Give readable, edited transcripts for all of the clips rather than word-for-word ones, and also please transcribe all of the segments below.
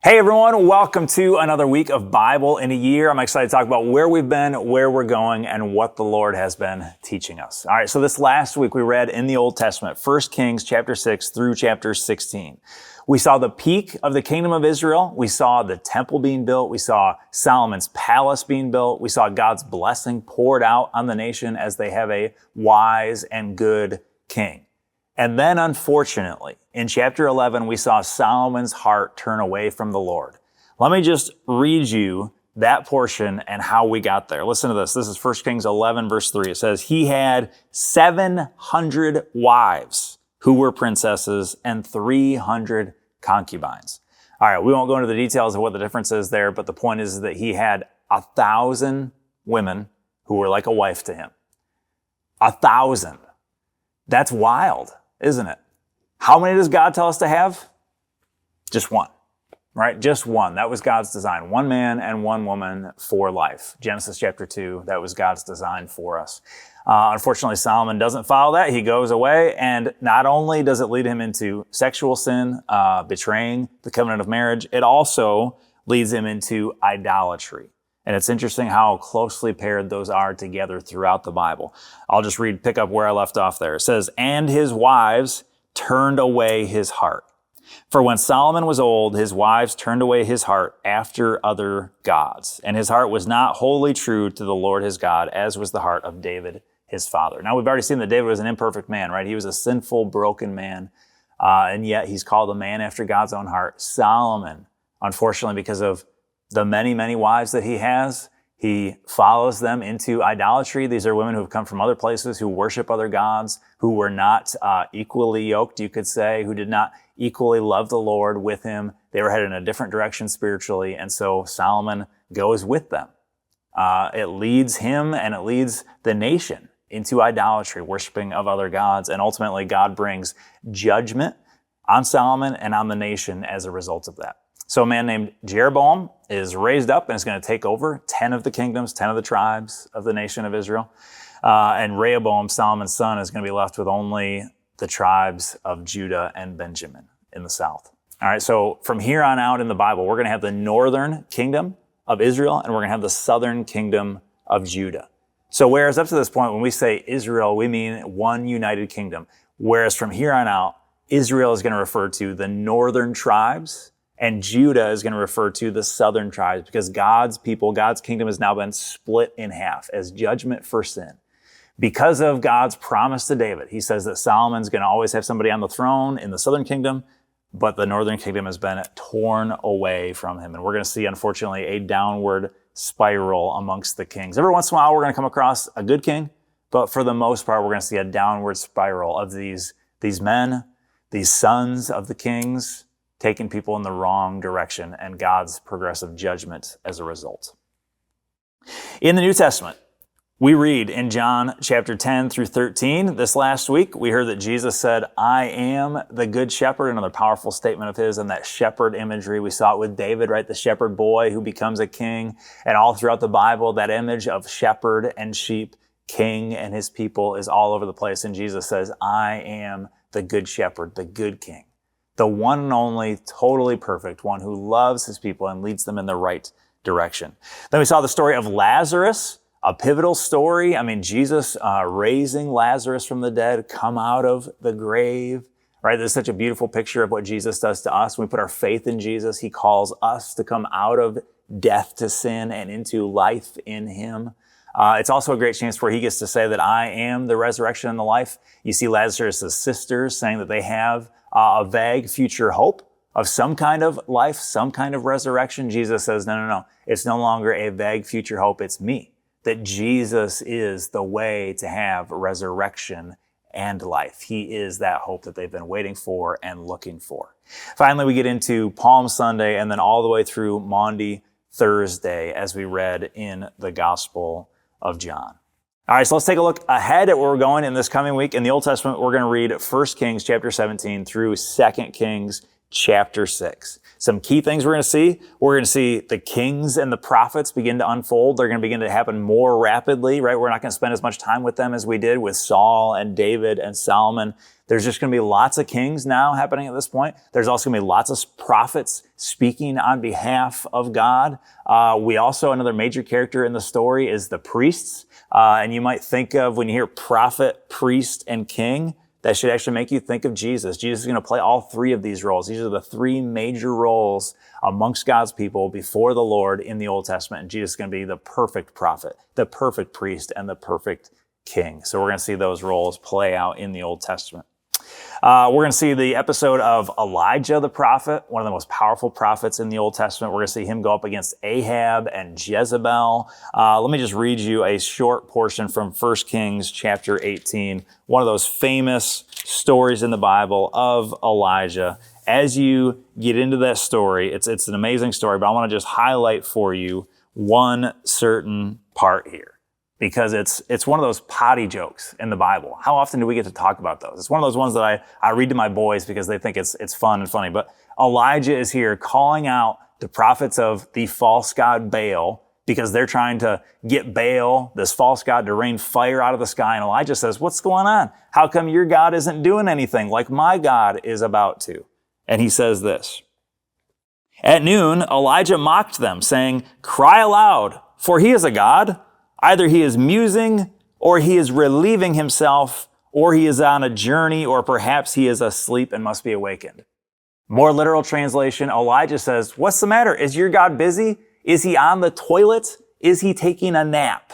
Hey everyone, welcome to another week of Bible in a Year. I'm excited to talk about where we've been, where we're going, and what the Lord has been teaching us. All right, so this last week we read in the Old Testament, 1 Kings chapter 6 through chapter 16. We saw the peak of the kingdom of Israel. We saw the temple being built. We saw Solomon's palace being built. We saw God's blessing poured out on the nation as they have a wise and good king. And then, unfortunately, in chapter 11, we saw Solomon's heart turn away from the Lord. Let me just read you that portion and how we got there. Listen to this. This is 1 Kings 11, verse 3. It says, he had 700 wives who were princesses and 300 concubines. All right, we won't go into the details of what the difference is there, but the point is that he had 1,000 women who were like a wife to him. 1,000. That's wild, isn't it? How many does God tell us to have? Just one, right? Just one. That was God's design. One man and one woman for life. Genesis chapter 2, that was God's design for us. Unfortunately, Solomon doesn't follow that. He goes away, and not only does it lead him into sexual sin, betraying the covenant of marriage, it also leads him into idolatry. And it's interesting how closely paired those are together throughout the Bible. I'll just pick up where I left off there. It says, and his wives turned away his heart. For when Solomon was old, his wives turned away his heart after other gods. And his heart was not wholly true to the Lord his God, as was the heart of David his father. Now, we've already seen that David was an imperfect man, right? He was a sinful, broken man. And yet he's called a man after God's own heart. Solomon, unfortunately, because of the many, many wives that he has, he follows them into idolatry. These are women who have come from other places, who worship other gods, who were not equally yoked, you could say, who did not equally love the Lord with him. They were headed in a different direction spiritually, and so Solomon goes with them. It leads him and it leads the nation into idolatry, worshiping of other gods, and ultimately God brings judgment on Solomon and on the nation as a result of that. So a man named Jeroboam is raised up and is going to take over 10 of the kingdoms, 10 of the tribes of the nation of Israel. And Rehoboam, Solomon's son, is going to be left with only the tribes of Judah and Benjamin in the south. All right, so from here on out in the Bible, we're going to have the northern kingdom of Israel and we're going to have the southern kingdom of Judah. So whereas up to this point, when we say Israel, we mean one united kingdom. Whereas from here on out, Israel is going to refer to the northern tribes, and Judah is going to refer to the southern tribes, because God's people, God's kingdom has now been split in half as judgment for sin. Because of God's promise to David, he says that Solomon's going to always have somebody on the throne in the southern kingdom, but the northern kingdom has been torn away from him. And we're going to see, unfortunately, a downward spiral amongst the kings. Every once in a while, we're going to come across a good king, but for the most part, we're going to see a downward spiral of these men, these sons of the kings, taking people in the wrong direction, and God's progressive judgment as a result. In the New Testament, we read in John chapter 10 through 13, this last week, we heard that Jesus said, I am the good shepherd, another powerful statement of his, and that shepherd imagery. We saw it with David, right? The shepherd boy who becomes a king. And all throughout the Bible, that image of shepherd and sheep, king and his people is all over the place. And Jesus says, I am the good shepherd, the good king. The one and only, totally perfect one who loves his people and leads them in the right direction. Then we saw the story of Lazarus, a pivotal story. I mean, Jesus raising Lazarus from the dead, come out of the grave, right? This is such a beautiful picture of what Jesus does to us. When we put our faith in Jesus, he calls us to come out of death to sin and into life in him. It's also a great chance where he gets to say that I am the resurrection and the life. You see Lazarus' sisters saying that they have a vague future hope of some kind of life, some kind of resurrection. Jesus says, no. It's no longer a vague future hope. It's me. That Jesus is the way to have resurrection and life. He is that hope that they've been waiting for and looking for. Finally, we get into Palm Sunday and then all the way through Maundy Thursday as we read in the Gospel of John. All right, so let's take a look ahead at where we're going in this coming week. In the Old Testament, we're going to read 1 Kings chapter 17 through 2 Kings chapter 6. Some key things we're going to see. We're going to see the kings and the prophets begin to unfold. They're going to begin to happen more rapidly, right? We're not going to spend as much time with them as we did with Saul and David and Solomon. There's just going to be lots of kings now happening at this point. There's also going to be lots of prophets speaking on behalf of God. Another major character in the story is the priests. And you might think of, when you hear prophet, priest, and king, that should actually make you think of Jesus. Jesus is going to play all three of these roles. These are the three major roles amongst God's people before the Lord in the Old Testament. And Jesus is going to be the perfect prophet, the perfect priest, and the perfect king. So we're going to see those roles play out in the Old Testament. We're going to see the episode of Elijah the prophet, one of the most powerful prophets in the Old Testament. We're going to see him go up against Ahab and Jezebel. Let me just read you a short portion from 1 Kings chapter 18, one of those famous stories in the Bible of Elijah. As you get into that story, it's an amazing story, but I want to just highlight for you one certain part here, because it's one of those potty jokes in the Bible. How often do we get to talk about those? It's one of those ones that I read to my boys because they think it's fun and funny. But Elijah is here calling out the prophets of the false god Baal because they're trying to get Baal, this false god, to rain fire out of the sky. And Elijah says, what's going on? How come your God isn't doing anything like my God is about to? And he says this: At noon, Elijah mocked them, saying, Cry aloud, for he is a God. Either he is musing, or he is relieving himself, or he is on a journey, or perhaps he is asleep and must be awakened. More literal translation, Elijah says, what's the matter? Is your God busy? Is he on the toilet? Is he taking a nap?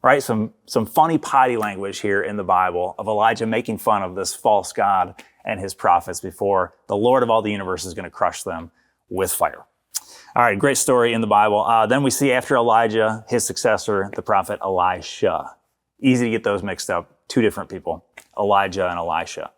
Right? Some funny potty language here in the Bible of Elijah making fun of this false god and his prophets before the Lord of all the universe is going to crush them with fire. All right, great story in the Bible. Then we see after Elijah, his successor, the prophet Elisha. Easy to get those mixed up. Two different people, Elijah and Elisha.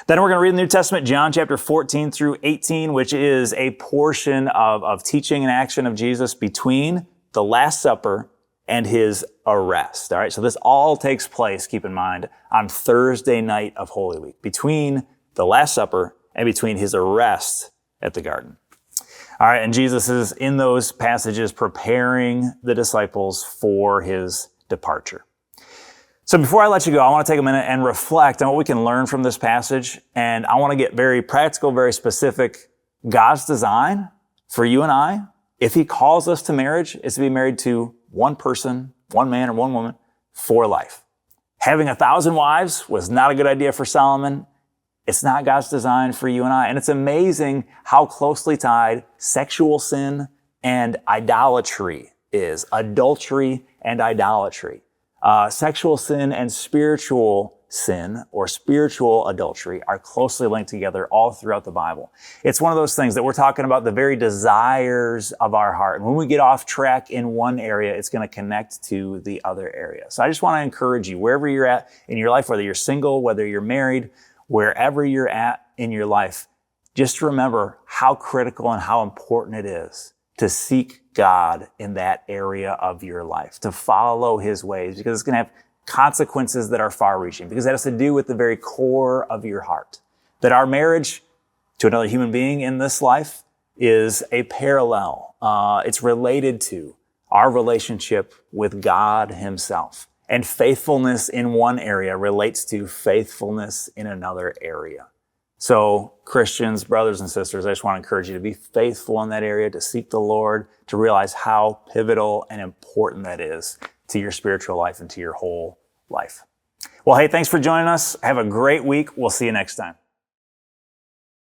Then we're going to read the New Testament, John chapter 14 through 18, which is a portion of teaching and action of Jesus between the Last Supper and his arrest. All right, so this all takes place, keep in mind, on Thursday night of Holy Week, between the Last Supper and between his arrest at the garden. All right, and Jesus is in those passages preparing the disciples for his departure. So before I let you go, I want to take a minute and reflect on what we can learn from this passage. And I want to get very practical, very specific. God's design for you and I, if he calls us to marriage, is to be married to one person, one man or one woman for life. Having 1,000 wives was not a good idea for Solomon. It's not God's design for you and I. And it's amazing how closely tied sexual sin and idolatry is. Adultery and idolatry. Sexual sin and spiritual sin or spiritual adultery are closely linked together all throughout the Bible. It's one of those things that we're talking about the very desires of our heart. And when we get off track in one area, it's going to connect to the other area. So I just want to encourage you, wherever you're at in your life, whether you're single, whether you're married, wherever you're at in your life, just remember how critical and how important it is to seek God in that area of your life, to follow his ways, because it's going to have consequences that are far-reaching, because that has to do with the very core of your heart. That our marriage to another human being in this life is a parallel. It's related to our relationship with God himself. And faithfulness in one area relates to faithfulness in another area. So Christians, brothers and sisters, I just want to encourage you to be faithful in that area, to seek the Lord, to realize how pivotal and important that is to your spiritual life and to your whole life. Well, hey, thanks for joining us. Have a great week. We'll see you next time.